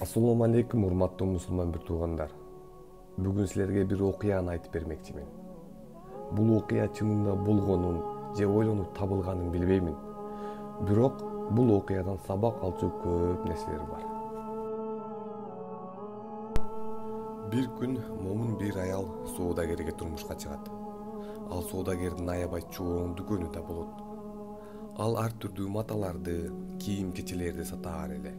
Assalamu алейкум, урматтуу мусулман бир туугандар. Бүгүн силерге бир окуяны айтып бермекчимин. Бул окуя чынында болгонун же ойлонуп табылганын билбеймин. Бирок бул окуядан сабак алчу көп нерселер бар. Бир күн момун бир аял соодагерге турмушка чыгат. Ал соодагердин аябай чоң дүкөнү да болот. Ал ар түрдүү маталарды, кийим-кечелерди сатаар эле.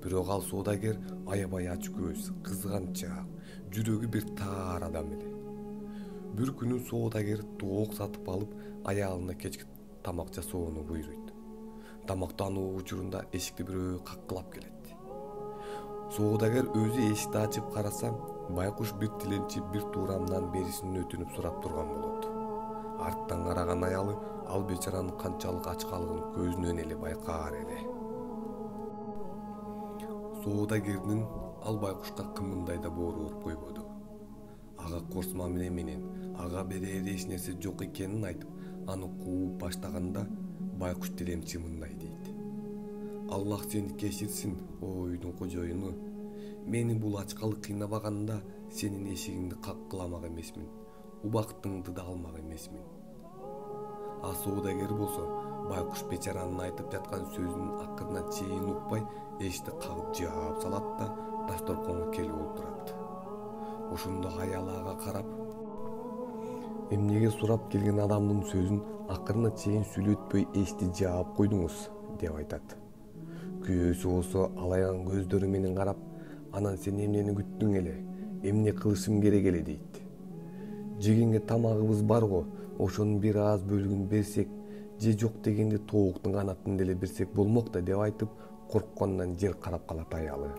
Бирок ал соодагер аябай ач көз, кызганчаак, жүрөгү бир таар адам эле. Бир күнү соодагер тоок сатып алып, аялына кечки тамак жасоону буйруйт. Тамактануу учурунда эшикти бирөө каккылап келет. Соодагер өзү эшикти ачып караса, байкуш бир тиленчи бир туурамдан берисин өтүнүп сурап турган болот. Арттан караган аялы ал бечаранын канчалык ачкалыгын көзүнөн эле байкаар эле. Соодагердин ал байкушка кымындай да боору уруп койбоду. Ага корс мамиле менен ага берер эч нерсе жок экенин айтып, аны кууп баштаганда байкуш тилемчи мындай дейт: Аллах сени кечирсин, о үйдүн кожоюну. Мени бул ачкалык кыйнабаганда сенин эшигиңди каккыламак эмесмин, убактыңды да алмак эмесмин. А соодагер болсо байкуш бечаранын айтып жаткан сөзүнүн акырына чейин укпай, эшикти кагып жаап салат да дасторконго келип отурат. Ошондо аял ага карап: эмнеге сурап келген адамдын сөзүн акырына чейин сүйлөтпөй эшикти жаап койдуңуз, деп айтат. Күйөөсү болсо алайган көздөрү менен карап: анан сен эмнени күттүң эле, эмне кылышым керек эле дейт. Жегенге тамагыбыз барго, ошонун бир аз бөлүгүн берсек, же жок дегенде тооктун канатын деле берсек болмок да, деп айтып, коркконунан жер карап калат аялы.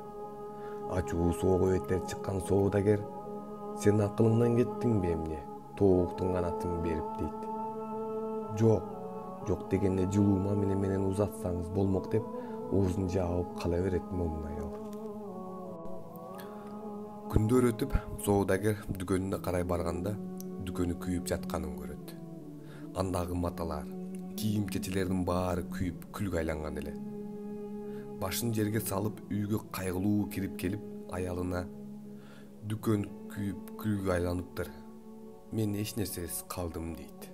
Ачуусу ого бетер чыккан соодагер: сен акылыңдан кеттиңби эмне, тооктун канатын берип, дейт. Жок дегенде жылуу мамиле менен узатсаңыз болмок, деп оозун жаап кала берет момун аял. Күндөр өтүп, соодагер дүкөнүнө карай барганда, дүкөнү күйүп жатканын көрөт. Андагы маталар, кийим-кечелердин баары күйүп, күлгө айланган эле. Башын жерге салып, үйгө кайгылуу кирип келип, аялына: дүкөн күйүп, күлгө айланыптыр. Мен эч нерсесиз калдым, дейт.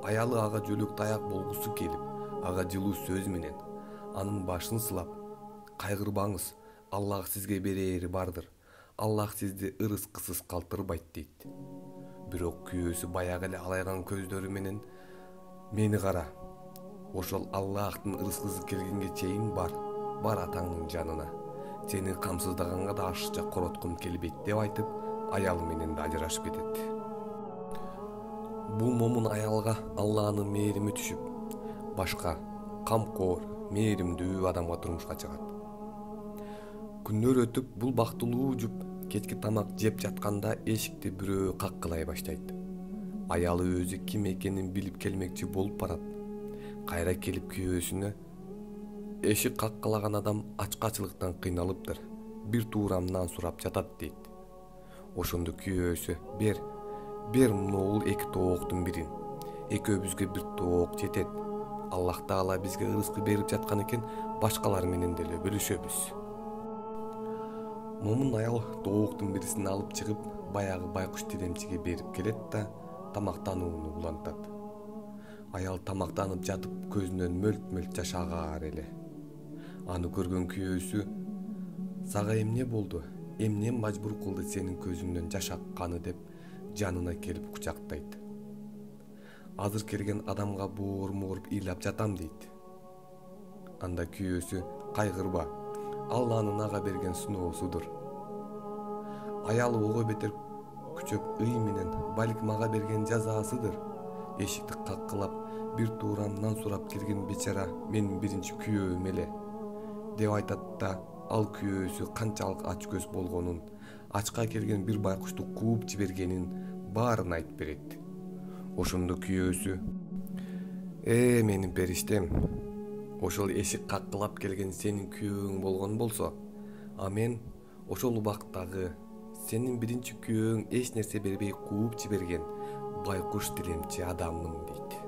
Аялы ага жөлөк таяк болгусу келип, ага жылуу сөз менен анын башын сылап: кайгырбаңыз, Аллах сизге берери бардыр. Аллах сизди ырыс-кысыз калтырбайт, дейт. Бирок күйөөсү баягы эле алайган көздөрү менен: мени кара, ошол Аллахтын ырыс-кысызы келгенге чейин бар атаңдын жанына. Сени камсыздаганга да ашыкча короткум келбейт, деп айтып, аялы менен да ажырашып кетет. Бул момун аялга Алланын мээрими түшүп, башка камкор, мээримдүү адамга турмушка чыгат. Күндөр өтүп, бул бактылуу жуп кечки тамак жеп жатканда эшикти бирөө каккылай баштайт. Аялы өзү ким экенин билип келмекчи болуп барат. Кайра келип күйөөсүнө: эшик каккылаган адам ачкачылыктан кыйналыптыр, бир туурам нан сурап жатат, дейт. Ошондо күйөөсү: бер могул эки тооктун бирин. Экөөбүзгө бир тоок жетет. Аллах Таала бизге ырыскы берип жаткан экен, башкалар менен деле бөлүшөбүз. Момун аял тооктун бирисин алып чыгып, баягы байкуш тилемчиге берип келет да тамактанууну улантат. Аял тамактанып жатып, көзүнөн мөлт-мөлт жаш агаар эле. Аны көргөн күйөөсү: сага эмне болду? Эмне мажбур кылды сенин көзүңдөн жаш акканы, деп жанына келип кучактайт. Азыр келген адамга бооруму уруп ыйлап жатам, дейт. Анда күйөөсү: кайгырба, Алланын ага берген сыноосудур. Аялы ого бетер күчөп ый менен: балким ага берген жазаасыдыр. Эшикти каккылап, бир туурам нан сурап келген бечара менин биринчи күйөөм эле, деп айтат да, ал күйөөсү канчалык ач көз болгонун, ачка келген бир байкушту кууп жибергенин баарын айтып берет. Ошондо күйөөсү: менин периштем, ошол эшик каккылап келген сенин күйөөң болгон болсо, а мен ошол убактагы сенин биринчи күйөөң эч нерсе бербей кууп жиберген байкуш тилемчи адаммын, дейт.